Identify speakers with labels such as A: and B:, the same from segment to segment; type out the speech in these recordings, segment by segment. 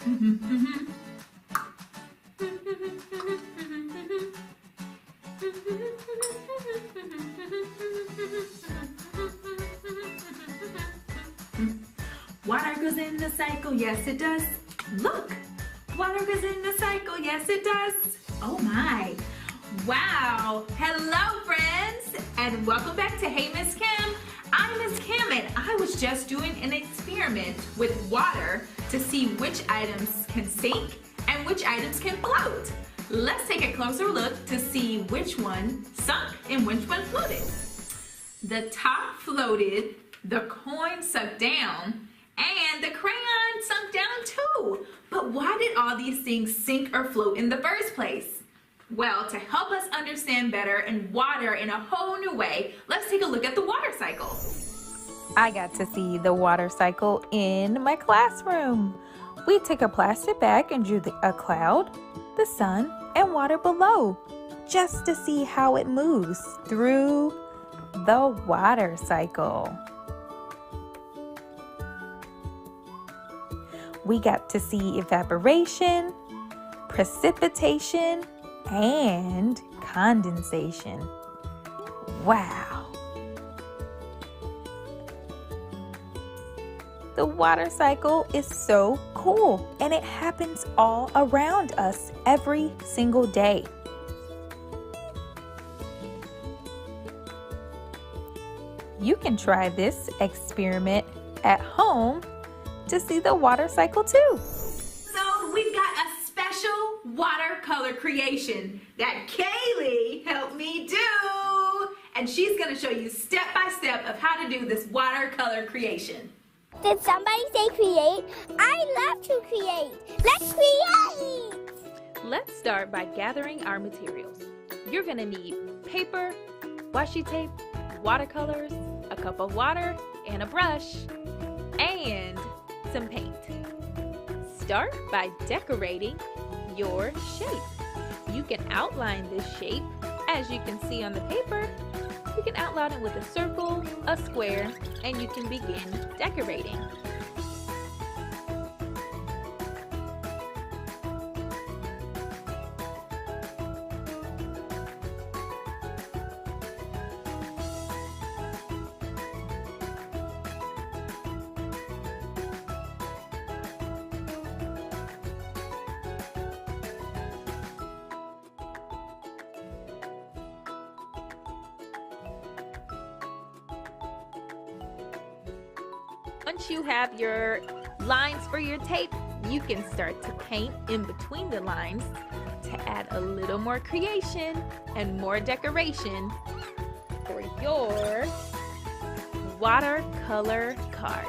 A: Water goes in the cycle, yes it does. Look, water goes in the cycle, yes it does. Oh my, wow. Hello friends, and welcome back to Hey Miss Kim. I'm Miss Kim, and I was just doing an experiment with water to see which items can sink and which items can float. Let's take a closer look to see which one sunk and which one floated. The top floated, the coin sunk down, and the crayon sunk down too. But why did all these things sink or float in the first place? Well, to help us understand better and water in a whole new way, let's take a look at the water cycle.
B: I got to see the water cycle in my classroom. We took a plastic bag and drew a cloud, the sun, and water below, just to see how it moves through the water cycle. We got to see evaporation, precipitation, and condensation. Wow! The water cycle is so cool, and it happens all around us every single day. You can try this experiment at home to see the water cycle too.
A: So we've got a special watercolor creation that Kaylee helped me do. And she's gonna show you step by step of how to do this watercolor creation.
C: Did somebody say create? I love to create. Let's create!
B: Let's start by gathering our materials. You're gonna need paper, washi tape, watercolors, a cup of water, and a brush, and some paint. Start by decorating your shape. You can outline this shape as you can see on the paper. You can outline it with a circle, a square, and you can begin decorating. Once you have your lines for your tape, you can start to paint in between the lines to add a little more creation and more decoration for your watercolor card.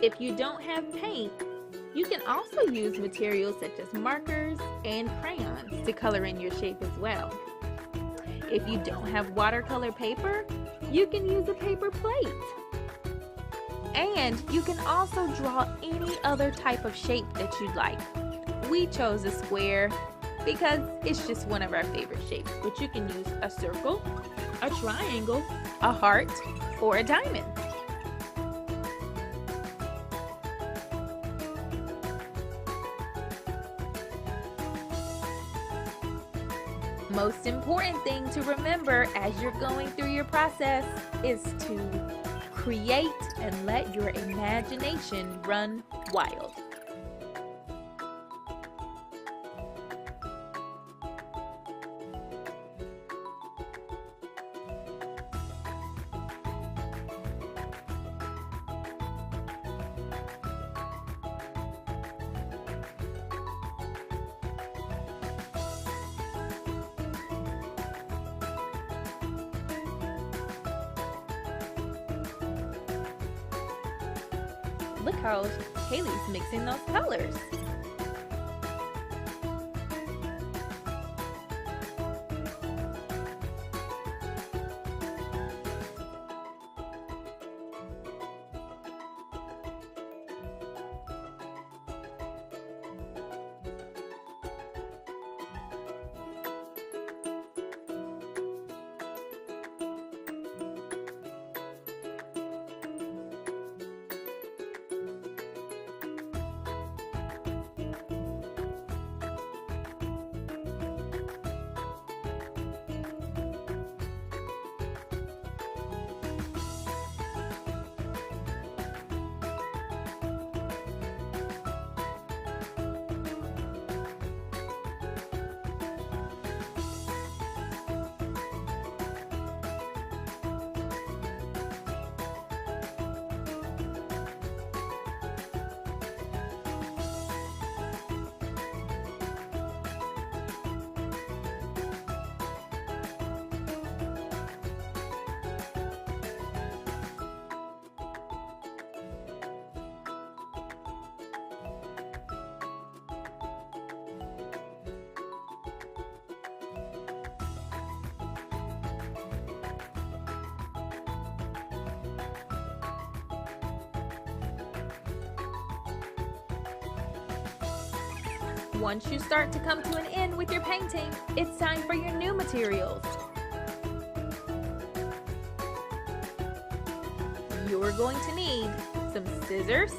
B: If you don't have paint, you can also use materials such as markers and crayons to color in your shape as well. If you don't have watercolor paper, you can use a paper plate. And you can also draw any other type of shape that you'd like. We chose a square because it's just one of our favorite shapes, but you can use a circle, a triangle, a heart, or a diamond. Most important thing to remember as you're going through your process is to create and let your imagination run wild. Look how Kaylee's mixing those colors. Once you start to come to an end with your painting, it's time for your new materials. You're going to need some scissors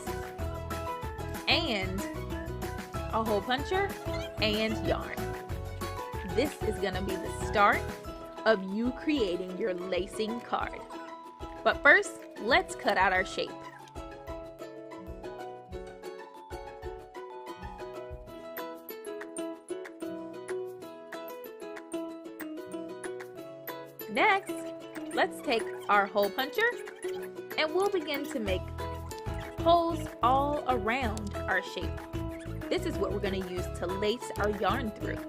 B: and a hole puncher and yarn. This is going to be the start of you creating your lacing card. But first, let's cut out our shape. Next, let's take our hole puncher and we'll begin to make holes all around our shape. This is what we're going to use to lace our yarn through.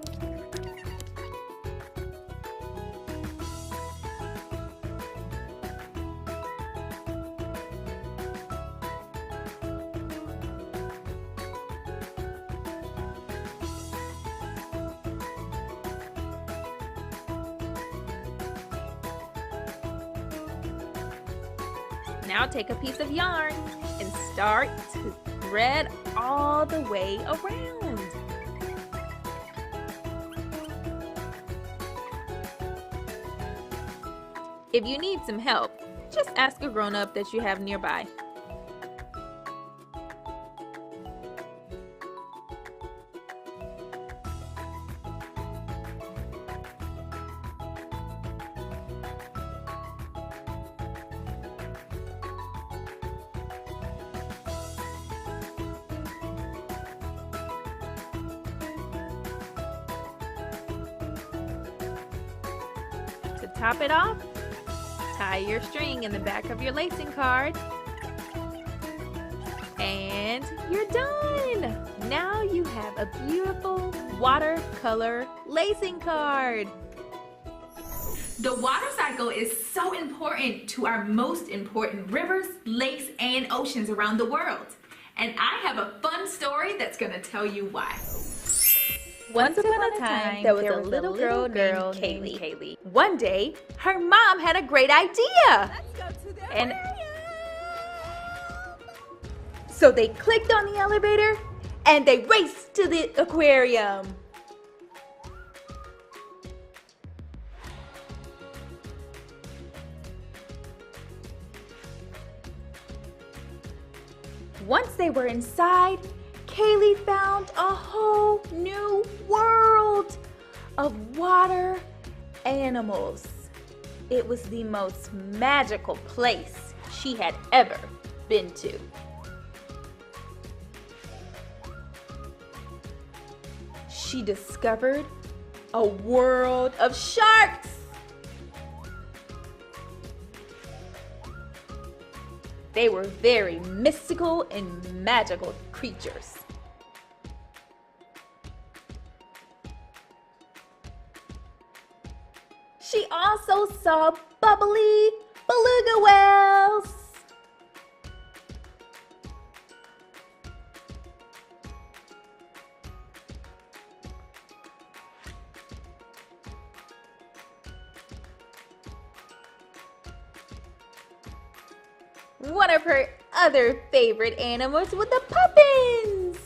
B: Now take a piece of yarn and start to thread all the way around. If you need some help, just ask a grown-up that you have nearby. To top it off, tie your string in the back of your lacing card. And you're done! Now you have a beautiful watercolor lacing card.
A: The water cycle is so important to our most important rivers, lakes, and oceans around the world. And I have a fun story that's gonna tell you why.
B: Once upon a time, there was a little girl named Kaylee. One day, her mom had a great idea.
C: Let's go to the
B: And
C: aquarium.
B: so they clicked on the elevator and they raced to the aquarium. Once they were inside, Kaylee found a whole new world of water animals. It was the most magical place she had ever been to. She discovered a world of sharks. They were very mystical and magical creatures. She also saw bubbly beluga whales. one of her other favorite animals with the puffins.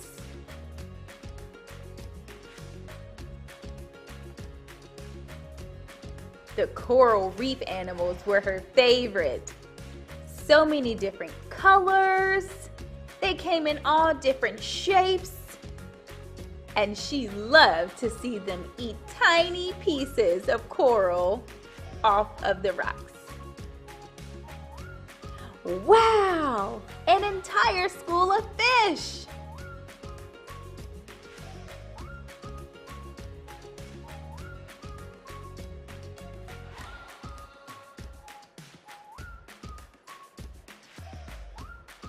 B: The coral reef animals were her favorite. So many different colors. They came in all different shapes. And she loved to see them eat tiny pieces of coral off of the rocks. Wow! An entire school of fish!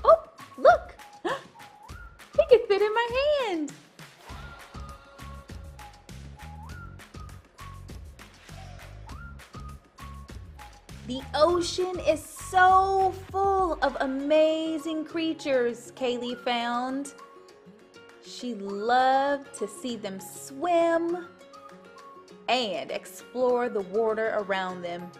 B: Oh, look! He can fit in my hand! The ocean is so full of amazing creatures Kaylee found. She loved to see them swim and explore the water around them.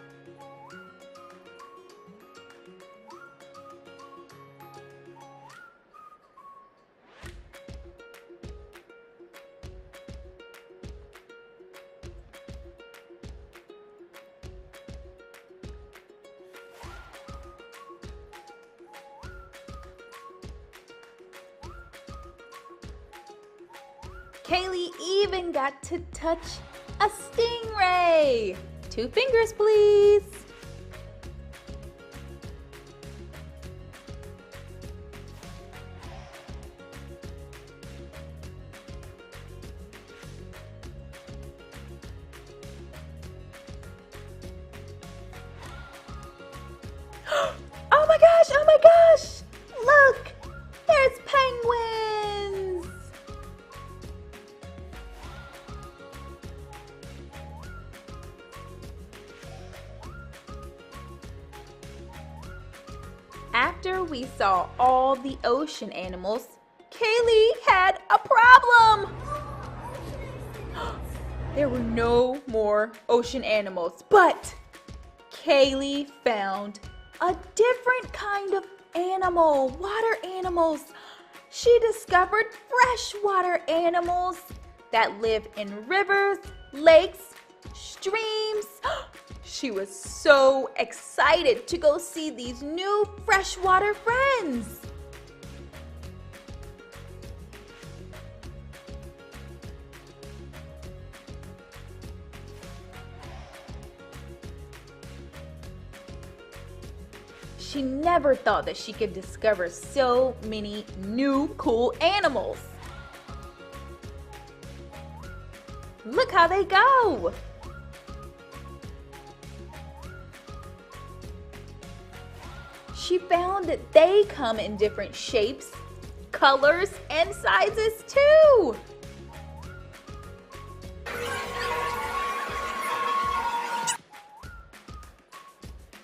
B: Kaylee even got to touch a stingray. 2 fingers, please. Oh my gosh, oh my gosh. Look, there's penguins. After we saw all the ocean animals, Kaylee had a problem. There were no more ocean animals, but Kaylee found a different kind of animal, water animals. She discovered freshwater animals that live in rivers, lakes, streams. She was so excited to go see these new freshwater friends. She never thought that she could discover so many new cool animals. Look how they go. She found that they come in different shapes, colors, and sizes too.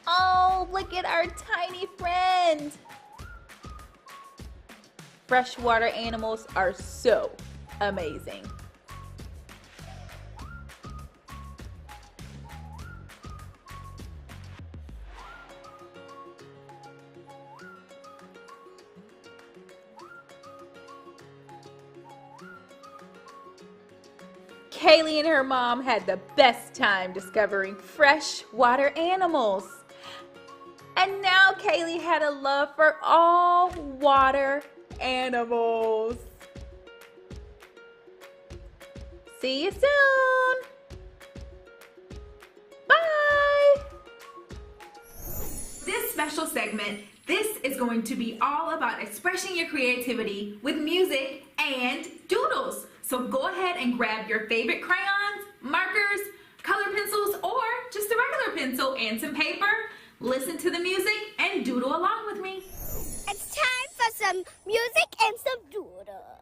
B: Oh, look at our tiny friend. Freshwater animals are so amazing. Kaylee and her mom had the best time discovering freshwater animals. And now Kaylee had a love for all water animals. See you soon. Bye.
A: This special segment, this is going to be all about expressing your creativity with music and doodles. So go ahead and grab your favorite crayons, markers, color pencils, or just a regular pencil and some paper. Listen to the music and doodle along with me.
C: It's time for some music and some doodles.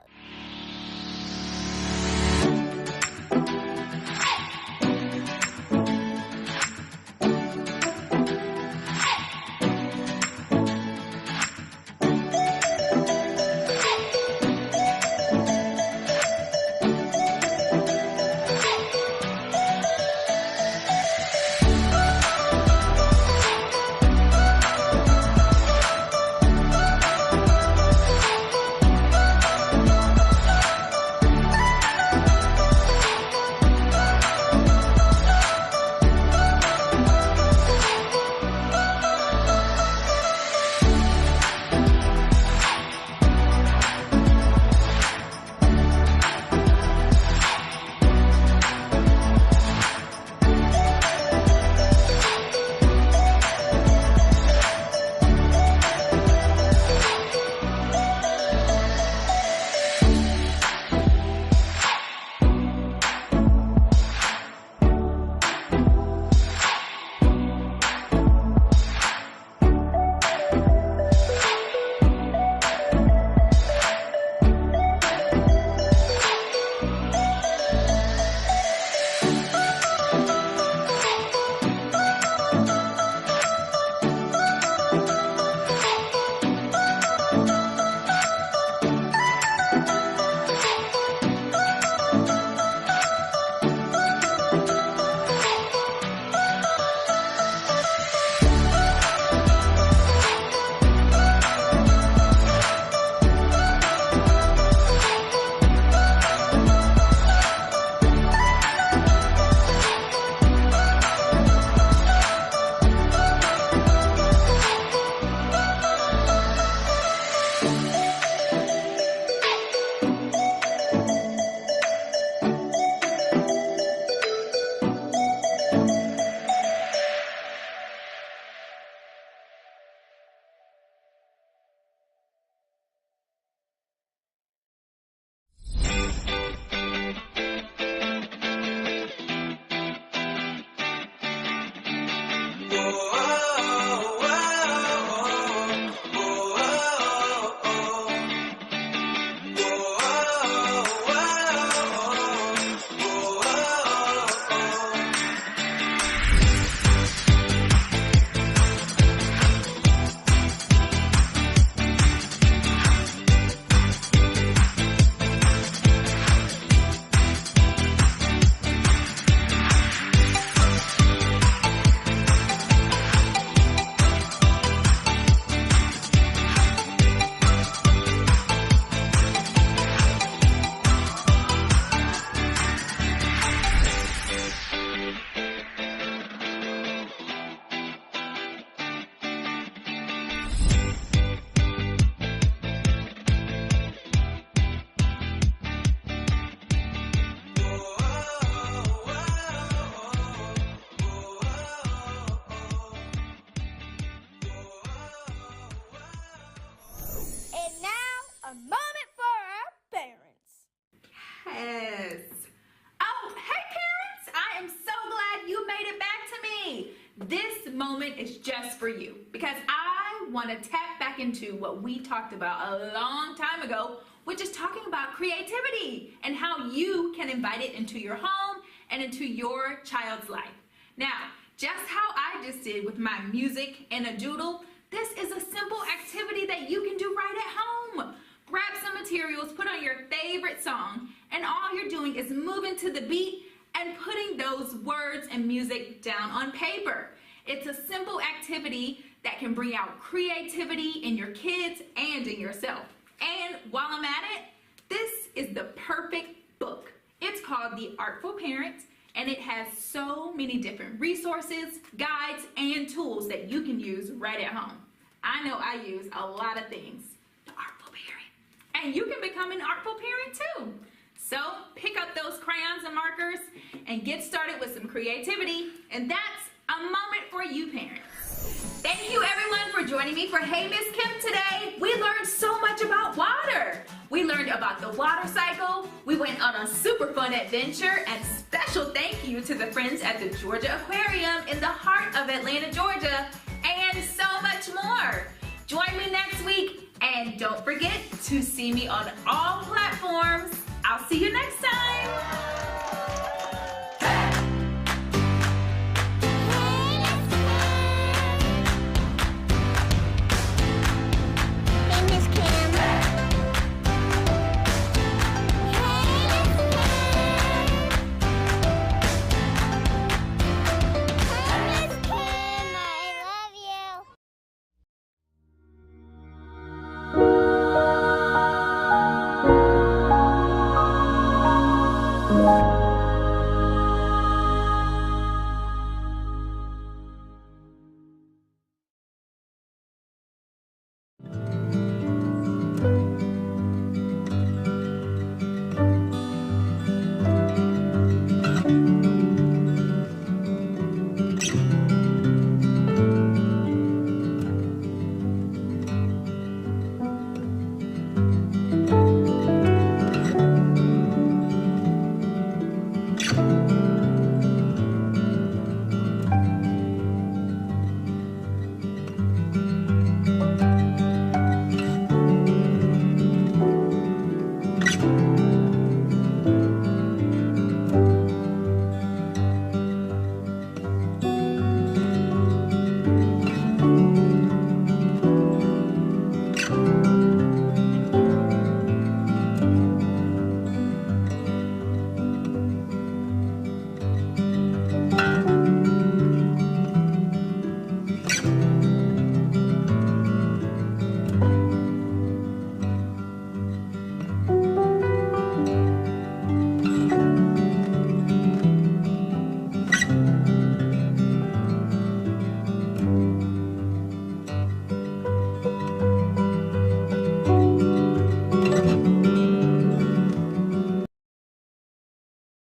A: is just for you because I want to tap back into what we talked about a long time ago, which is talking about creativity and how you can invite it into your home and into your child's life. Now, just how I just did with my music and a doodle, this is a simple activity that you can do right at home. Grab some materials, put on your favorite song, and all you're doing is moving to the beat and putting those words and music down on paper. It's a simple activity that can bring out creativity in your kids and in yourself. And while I'm at it, this is the perfect book. It's called The Artful Parent, and it has so many different resources, guides, and tools that you can use right at home. I know I use a lot of things. The Artful Parent. And you can become an artful parent too. So pick up those crayons and markers and get started with some creativity. And that's a moment for you parents. Thank you everyone for joining me for Hey Miss Kim today. We learned so much about water. We learned about the water cycle. We went on a super fun adventure, and special thank you to the friends at the Georgia Aquarium in the heart of Atlanta, Georgia, and so much more. Join me next week, and don't forget to see me on all platforms. I'll see you next time.